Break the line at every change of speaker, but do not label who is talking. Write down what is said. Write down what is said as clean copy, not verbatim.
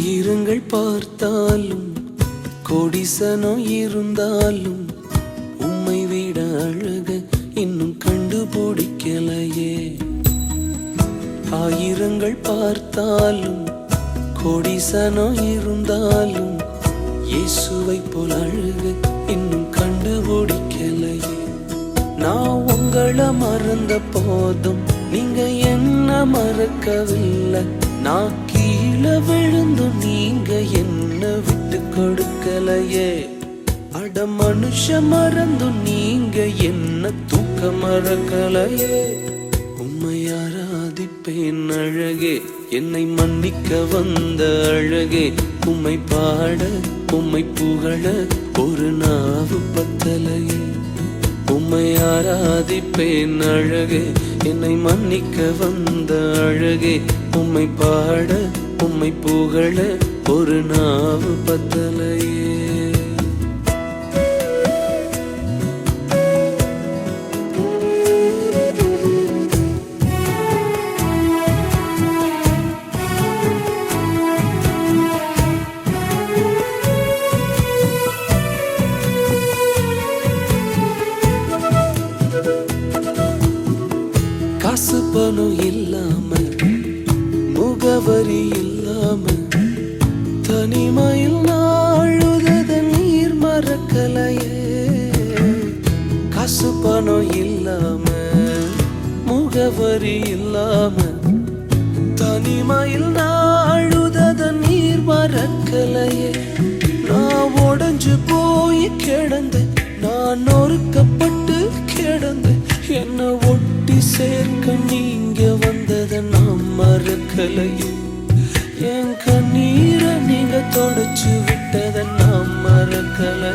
ஆயிரங்கள் பார்த்தாலும் கோடிசனம் இருந்தாலும் உம்மை விட அழக இன்னும் கண்டுபிடிக்கலையே. ஆயிரங்கள் பார்த்தாலும் கோடிசனம் இருந்தாலும் இயேசுவை போல் அழக இன்னும் கண்டுபிடிக்கலையே. நான் உங்களை மறந்த போதும் நீங்க என்ன மறக்கவில்லை. நான் கீழே விழுந்தும் நீங்க என்ன விட்டு கொடுக்கலையே. அட மனுஷ மறந்தும் நீங்க என்ன தூக்க மறக்கலையே. உம்மை ஆராதிப்பேன் அழகே, என்னை மன்னிக்க வந்த அழகே. உம்மை பாட உம்மை புகழ ஒரு நாவு பத்தலையே. உம்மை ஆராதிப்பேன் அழகே, என்னை மன்னிக்க வந்த அழகே. உம்மை பாட உம்மை புகழ ஒரு நாவு பத்தலையே. காசு பணம் இல்லாம முகவரி இல்லாம தனிமையில் நாழுத நீர் மறக்கலையே. காசு பணம் இல்லாம முகவரி இல்லாம தனிமையில் நாழுத நீர் மறக்கலையே. நான் உடைஞ்சு போய் கிடந்து, நான் நொறுக்கப்பட்டு கிடந்து, என்ன ஒட்டி சேர்க்க நீங்க வந்ததை நான் மறக்கலையே. என் கண்ணீரை நீங்க தொடச்சு விட்டதை நான் மறக்கலை.